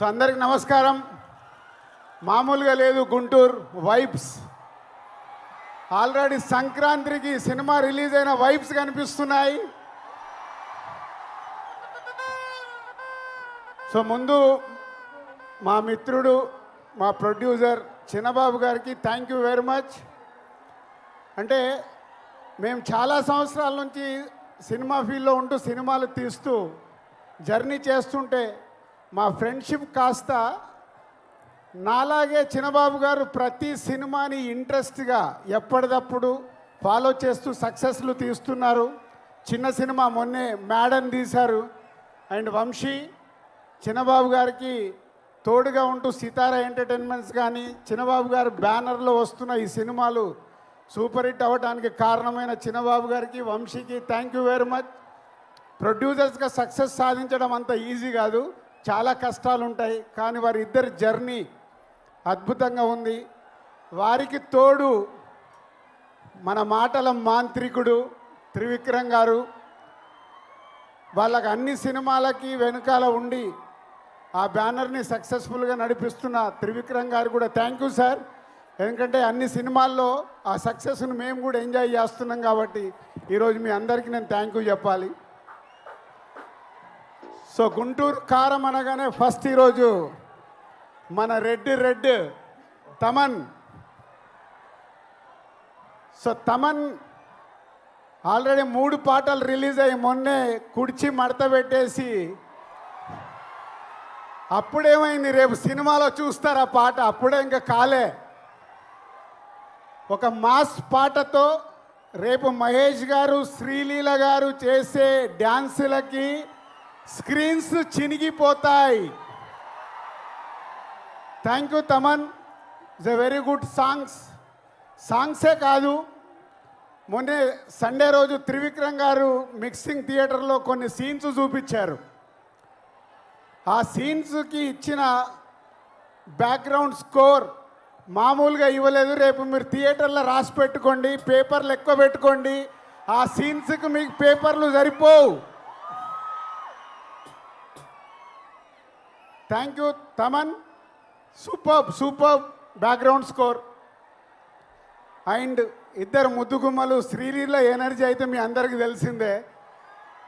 So అందరికి నమస్కారం. మామూలుగా లేదు గుంటూరు వైబ్స్. ఆల్రెడీ సంక్రాంతికి సినిమా రిలీజ్ అయిన వైబ్స్ కనిపిస్తున్నాయి. సో ముందు మా మిత్రుడు మా ప్రొడ్యూసర్ చిన్నబాబు గారికి థ్యాంక్ యూ వెరీ మచ్. అంటే మేము చాలా సంవత్సరాల నుంచి సినిమా ఫీల్డ్లో ఉంటూ సినిమాలు తీస్తూ జర్నీ చేస్తుంటే మా ఫ్రెండ్షిప్ కాస్త నాలాగే చిన్నబాబు గారు ప్రతి సినిమాని ఇంట్రెస్ట్గా ఎప్పటికప్పుడు ఫాలో చేస్తూ సక్సెస్లు తీస్తున్నారు. చిన్న సినిమా మొన్నే మేడన్ తీశారు. అండ్ వంశీ చిన్నబాబు గారికి తోడుగా ఉంటూ సితారా ఎంటర్టైన్మెంట్స్ కానీ చిన్నబాబు గారు బ్యానర్లో వస్తున్న ఈ సినిమాలు సూపర్ హిట్ అవ్వడానికి కారణమైన చిన్నబాబు గారికి వంశీకి థ్యాంక్ యూ వెరీ మచ్. ప్రొడ్యూసర్స్గా సక్సెస్ సాధించడం అంత ఈజీ కాదు, చాలా కష్టాలు ఉంటాయి. కానీ వారి ఇద్దరి జర్నీ అద్భుతంగా ఉంది. వారికి తోడు మన మాటల మాంత్రికుడు త్రివిక్రమ్ గారు. వాళ్ళకి అన్ని సినిమాలకి వెనుకాల ఉండి ఆ బ్యానర్ని సక్సెస్ఫుల్గా నడిపిస్తున్న త్రివిక్రమ్ గారు కూడా థ్యాంక్ యూ సార్. ఎందుకంటే అన్ని సినిమాల్లో ఆ సక్సెస్ను మేము కూడా ఎంజాయ్ చేస్తున్నాం కాబట్టి ఈరోజు మీ అందరికీ నేను థ్యాంక్ యూ చెప్పాలి. సో గుంటూరు కారం అనగానే ఫస్ట్ ఈరోజు మన red Thaman. So Thaman already 3 పాటలు రిలీజ్ అయ్యి మొన్నే కుడిచి మడత పెట్టేసి అప్పుడేమైంది, రేపు సినిమాలో చూస్తారు ఆ పాట. అప్పుడే ఇంకా కాలే. ఒక మాస్ పాటతో రేపు మహేష్ గారు శ్రీలీల గారు చేసే డ్యాన్సులకి స్క్రీన్స్ చినిగిపోతాయి. Thank you Thaman. It's a very good సాంగ్సే కాదు, మొన్నే సండే రోజు త్రివిక్రమ్ గారు మిక్సింగ్ థియేటర్లో కొన్ని సీన్స్ చూపించారు. ఆ సీన్స్కి ఇచ్చిన బ్యాక్గ్రౌండ్ స్కోర్ మామూలుగా ఇవ్వలేదు. రేపు మీరు థియేటర్లో రాసి పెట్టుకోండి, పేపర్లు ఎక్కువ పెట్టుకోండి. ఆ సీన్స్కి మీకు పేపర్లు సరిపోవు. Thank you Thaman. Super background score. And ఇద్దరు ముద్దుగుమ్మలు శ్రీలీల ఎనర్జీ అయితే మీ అందరికీ తెలిసిందే.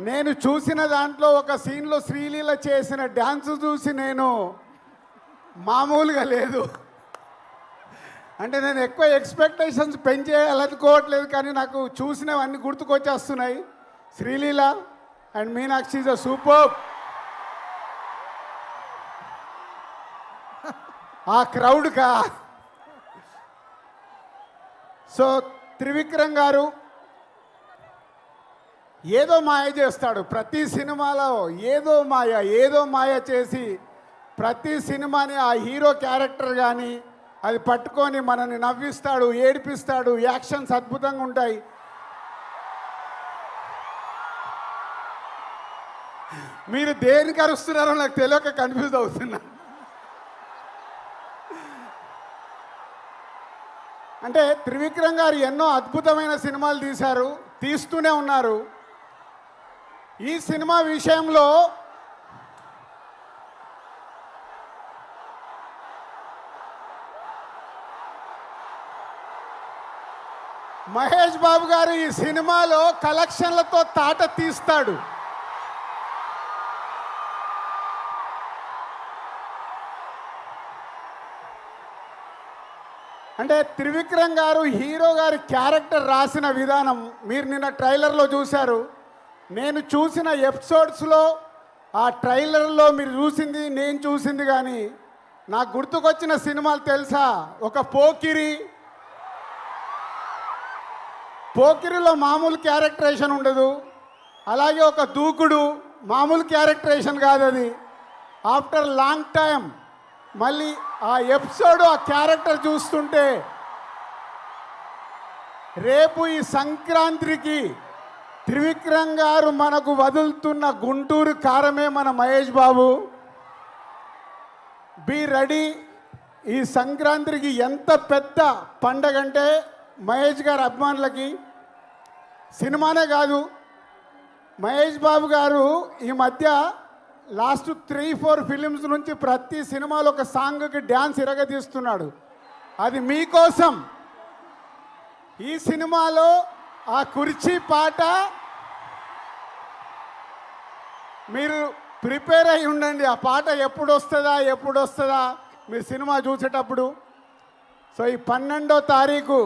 నేను చూసిన దాంట్లో ఒక సీన్లో శ్రీలీల చేసిన డ్యాన్స్ చూసి నేను మామూలుగా లేదు. అంటే నేను ఎక్కువ ఎక్స్పెక్టేషన్స్ పెంచేయాలనుకోవట్లేదు, కానీ నాకు చూసినవన్నీ గుర్తుకొచ్చేస్తున్నాయి. Sreeleela and Meenakshi is a super. ఆ క్రౌడ్కా. సో త్రివిక్రమ్ గారు ఏదో మాయ చేస్తాడు ప్రతి సినిమాలో. ఏదో మాయ చేసి ప్రతి సినిమాని ఆ హీరో క్యారెక్టర్ కానీ అది పట్టుకొని మనల్ని నవ్విస్తాడు, ఏడిపిస్తాడు. యాక్షన్స్ అద్భుతంగా ఉంటాయి. మీరు దేనికి అరుస్తున్నారో నాకు తెలియక కన్ఫ్యూజ్ అవుతున్నా. అంటే త్రివిక్రమ్ గారు ఎన్నో అద్భుతమైన సినిమాలు తీస్తూనే ఉన్నారు. ఈ సినిమా విషయంలో మహేష్ బాబు గారు ఈ సినిమాలో కలెక్షన్లతో తాట తీస్తాడు. అంటే త్రివిక్రమ్ గారు హీరో గారి క్యారెక్టర్ రాసిన విధానం మీరు నిన్న ట్రైలర్లో చూశారు. నేను చూసిన ఎపిసోడ్స్లో ఆ ట్రైలర్లో మీరు చూసింది నేను చూసింది కానీ నాకు గుర్తుకొచ్చిన సినిమాలు తెలుసా? ఒక పోకిరిలో మామూలు క్యారెక్టరేషన్ ఉండదు. అలాగే ఒక దూకుడు మామూలు క్యారెక్టరేషన్ కాదు అది. ఆఫ్టర్ లాంగ్ టైం మళ్ళీ ఆ ఎపిసోడ్ ఆ క్యారెక్టర్ చూస్తుంటే రేపు ఈ సంక్రాంతికి త్రివిక్రమ్ గారు మనకు వదులుతున్న గుంటూరు కారమే మన మహేష్ బాబు. Be ready. ఈ సంక్రాంతికి ఎంత పెద్ద పండగ అంటే మహేష్ గారి అభిమానులకి సినిమానే కాదు, మహేష్ బాబు గారు ఈ మధ్య లాస్ట్ 3-4 ఫిలిమ్స్ నుంచి ప్రతి సినిమాలో ఒక సాంగ్కి డ్యాన్స్ ఇరగదీస్తున్నాడు. అది మీకోసం. ఈ సినిమాలో ఆ కుర్చీ పాట మీరు ప్రిపేర్ అయి ఉండండి. ఆ పాట ఎప్పుడు వస్తుందా మీరు సినిమా చూసేటప్పుడు. సో ఈ 12వ తారీఖు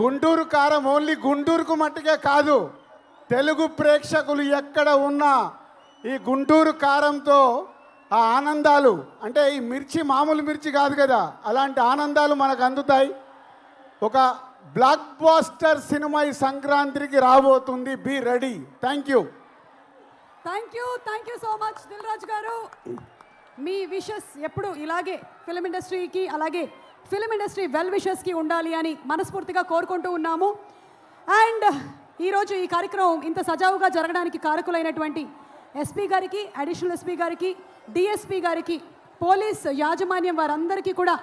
గుంటూరు కారం ఓన్లీ గుంటూరుకు మట్టుకే కాదు, తెలుగు ప్రేక్షకులు ఎక్కడ ఉన్నా ఈ గుంటూరు కారంతో ఆ ఆనందాలు, అంటే ఈ మిర్చి మామూలు మిర్చి కాదు కదా, అలాంటి ఆనందాలు మనకు అందుతాయి. ఒక బ్లాక్ బాస్టర్ సినిమా ఈ సంక్రాంతికి రాబోతుంది. Be ready. Thank you so much Dil Raju గారు. మీ విషెస్ ఎప్పుడు ఇలాగే ఫిలిం ఇండస్ట్రీకి, అలాగే ఫిలిం ఇండస్ట్రీ వెల్ విషెస్కి ఉండాలి అని మనస్ఫూర్తిగా కోరుకుంటూ ఉన్నాము. అండ్ ఈరోజు ఈ కార్యక్రమం ఇంత సజావుగా జరగడానికి కారకులైనటువంటి ఎస్పీ గారికి, అడిషనల్ ఎస్పీ గారికి, డిఎస్పీ గారికి, పోలీస్ యాజమాన్యం వారందరికీ కూడా